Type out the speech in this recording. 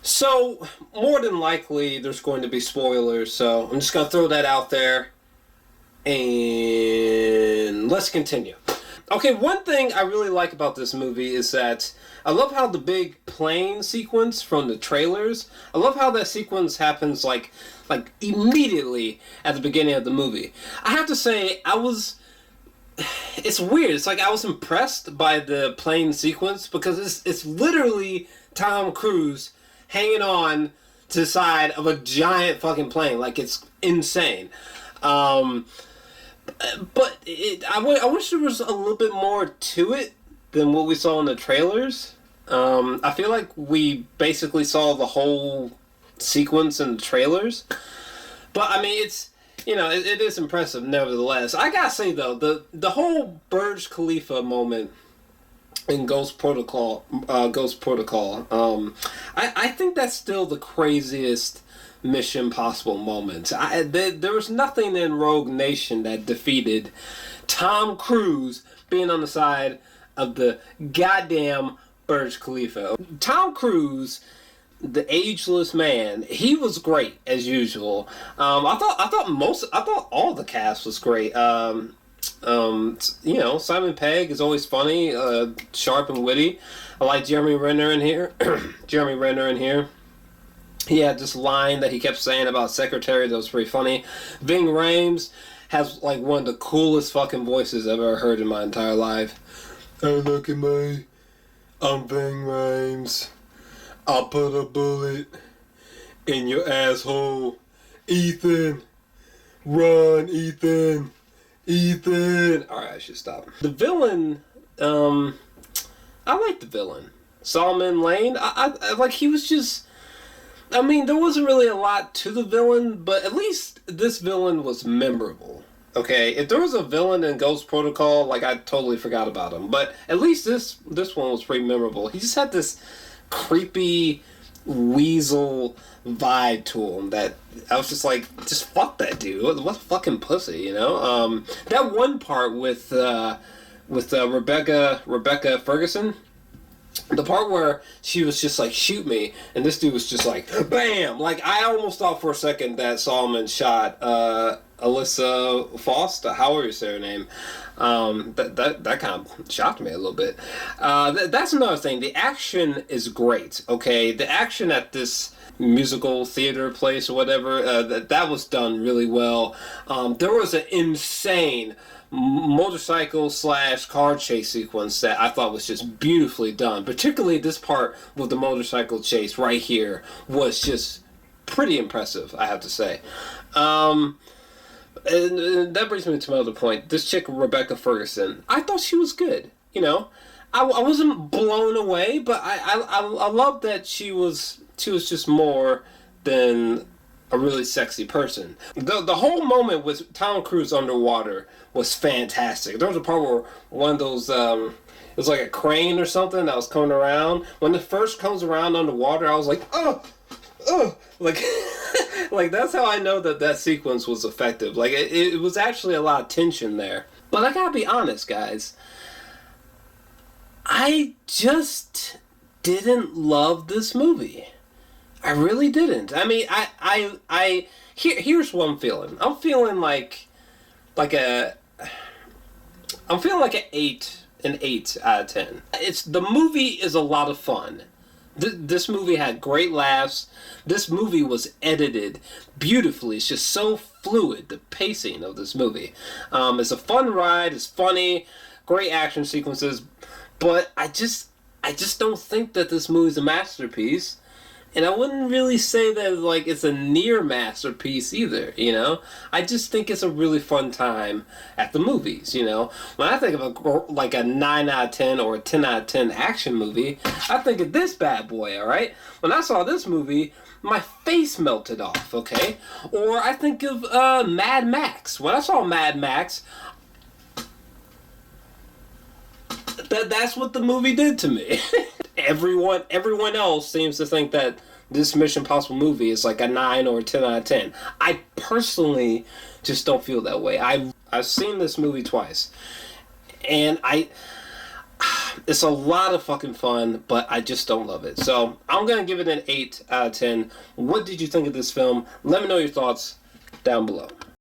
So, more than likely, there's going to be spoilers, so I'm just going to throw that out there. And let's continue. Okay, one thing I really like about this movie is that I love how the big plane sequence from the trailers, I love how that sequence happens like immediately at the beginning of the movie. I have to say, it's weird. It's like I was impressed by the plane sequence because it's literally Tom Cruise hanging on to the side of a giant fucking plane. Like, it's insane. But I wish there was a little bit more to it than what we saw in the trailers. I feel like we basically saw the whole sequence in the trailers. But, I mean, it is impressive nevertheless. I gotta say, though, the whole Burj Khalifa moment in Ghost Protocol, I think that's still the craziest Mission Impossible moment. There was nothing in Rogue Nation that defeated Tom Cruise being on the side of the goddamn Burj Khalifa. Tom Cruise, the ageless man, he was great as usual. I thought all the cast was great. Simon Pegg is always funny, sharp and witty. I like Jeremy Renner in here. Jeremy Renner in here. He had this line that he kept saying about Secretary that was pretty funny. Ving Rhames has like one of the coolest fucking voices I've ever heard in my entire life. Hey, look at me. I'm Ving Rhames. I'll put a bullet in your asshole. Ethan. Run, Ethan. Ethan. Alright, I should stop. The villain, I like the villain. Solomon Lane. I like, he was just... I mean, there wasn't really a lot to the villain, but at least this villain was memorable. Okay, if there was a villain in Ghost Protocol, like, I totally forgot about him. But at least this one was pretty memorable. He just had this creepy weasel vibe to him that I was just like, just fuck that dude. What fucking pussy, you know? That one part with Rebecca Ferguson. The part where she was just like, shoot me, and this dude was just like, bam! Like, I almost thought for a second that Solomon shot Alyssa Foster, however you say her name. That kind of shocked me a little bit. That's another thing. The action is great, okay? The action at this musical theater place or whatever, that was done really well. There was an insane motorcycle / car chase sequence that I thought was just beautifully done. Particularly this part with the motorcycle chase right here was just pretty impressive, I have to say. And that brings me to my other point. This chick, Rebecca Ferguson, I thought she was good. You know, I wasn't blown away, but I love that she was just more than a really sexy person. The whole moment with Tom Cruise underwater was fantastic. There was a part where one of those, it was like a crane or something that was coming around. When it first comes around underwater, I was like, oh, like, like that's how I know that sequence was effective. Like, it was actually a lot of tension there. But I gotta be honest, guys. I just didn't love this movie. I really didn't. I mean, here's what I'm feeling. I'm feeling like an 8 out of 10. The movie is a lot of fun. This movie had great laughs. This movie was edited beautifully. It's just so fluid, the pacing of this movie. It's a fun ride. It's funny. Great action sequences. But I just don't think that this movie's a masterpiece. And I wouldn't really say that like it's a near masterpiece either, you know? I just think it's a really fun time at the movies, you know? When I think of a 9 out of 10 or a 10 out of 10 action movie, I think of this bad boy, alright? When I saw this movie, my face melted off, okay? Or I think of Mad Max. When I saw Mad Max, that's what the movie did to me. Everyone else seems to think that this Mission Impossible movie is like a 9 or a 10 out of 10. I personally just don't feel that way. I've seen this movie twice, and it's a lot of fucking fun, but I just don't love it. So I'm gonna give it an 8 out of 10. What did you think of this film? Let me know your thoughts down below.